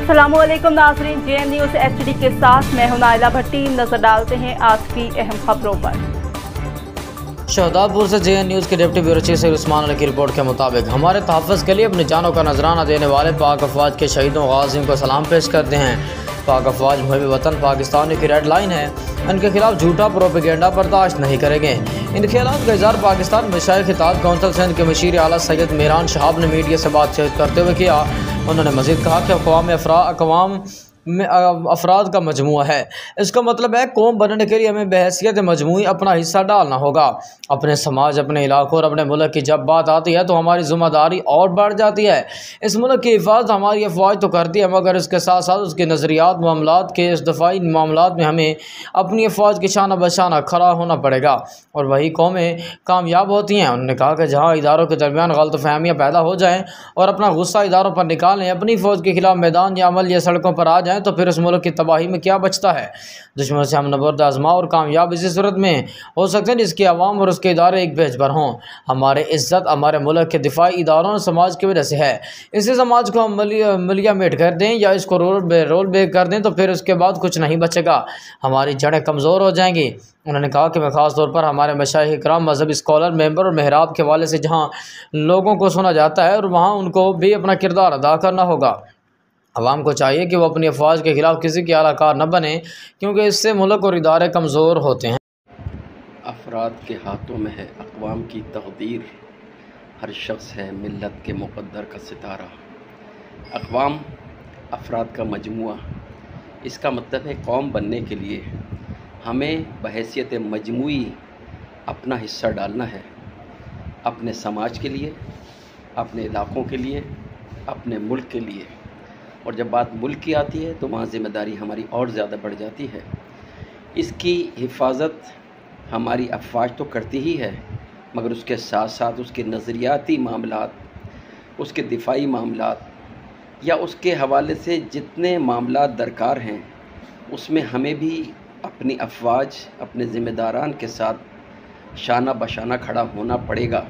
अस्सलामुअलैकुम नाज़रीन, JN news HD के साथ मैं हूं नाइला भट्टी। नजर डालते हैं आज की अहम खबरों पर। शहदादपुर से JN न्यूज़ के deputy bureau chief Usman Ali की रिपोर्ट के मुताबिक हमारे तहफ़्फ़ुज़ के लिए अपनी जानों का नजराना देने वाले पाक अफवाज के शहीदों गाज़ियों को सलाम पेश करते हैं। पाक अफवाज मुहिब वतन पाकिस्तानी की रेड लाइन है, इनके खिलाफ झूठा प्रोपेगेंडा बर्दाश्त नहीं करेंगे। इन ख्यालात का इज़हार पाकिस्तान मशाइख इत्तेहाद कौंसिल सिंध के मशीर आला सैयद मीरान शहाब ने मीडिया से बातचीत करते हुए किया। उन्होंने मज़ीद कहा कि अक़वाम में अफराद का मजमुआ है। इसका मतलब है कौम बनने के लिए हमें बहैसियत मजमूई अपना हिस्सा डालना होगा। अपने समाज, अपने इलाकों और अपने मुल्क की जब बात आती है तो हमारी ज़िम्मेदारी और बढ़ जाती है। इस मुल्क की हिफाजत हमारी अफवाज तो करती है, मगर इसके साथ साथ उसके नज़रियात मामलात के इस दफ़ाई मामलात में हमें अपनी अफवाज के शाना बशाना खड़ा होना पड़ेगा और वही कौमें कामयाब होती हैं। उन्होंने कहा कि जहाँ इदारों के दरमियान गलतफहमियाँ पैदा हो जाएँ और अपना गुस्सा इदारों पर निकालें, अपनी फ़ौज के खिलाफ मैदान या अमल या सड़कों पर आ जाएँ तो फिर उस मुल्क की तबाही में क्या बचता है। दुश्मन से हम नबर्द आजमा और कामयाब इसी सूरत में हो सकते हैं जिसके अवाम और उसके इदारे एक पेज पर हों। हमारे इज्जत हमारे मुल्क के दिफाई इदारों और समाज की वजह से है। इसी समाज को हम मलिया मेट कर दें या इसको रोल बैक कर दें तो फिर उसके बाद कुछ नहीं बचेगा, हमारी जड़ें कमज़ोर हो जाएंगी। उन्होंने कहा कि मैं ख़ास तौर पर हमारे मशाइख इकराम, मजहबी स्कॉलर, मेंबर और महराब के हवाले से जहाँ लोगों को सुना जाता है और वहाँ उनको भी अपना किरदार अदा करना होगा। अवाम को चाहिए कि वो अपनी अफवाज के खिलाफ किसी के आलाकार न बने, क्योंकि इससे मुल्क और इदारे कमज़ोर होते हैं। अफराद के हाथों में है अक़वाम की तक़दीर, हर शख्स है मिल्लत के मुक़द्दर का सितारा। अक़वाम अफराद का मजमुआ, इसका मतलब है कौम बनने के लिए हमें बहैसियत मजमुई अपना हिस्सा डालना है, अपने समाज के लिए, अपने इलाक़ों के लिए, अपने मुल्क के लिए। और जब बात मुल्क की आती है तो वहाँ ज़िम्मेदारी हमारी और ज़्यादा बढ़ जाती है। इसकी हिफाजत हमारी अफवाज तो करती ही है, मगर उसके साथ साथ उसके नज़रियाती मामलात, उसके दिफाई मामलात या उसके हवाले से जितने मामलात दरकार हैं, उसमें हमें भी अपनी अफवाज, अपने ज़िम्मेदारान के साथ शाना बशाना खड़ा होना पड़ेगा।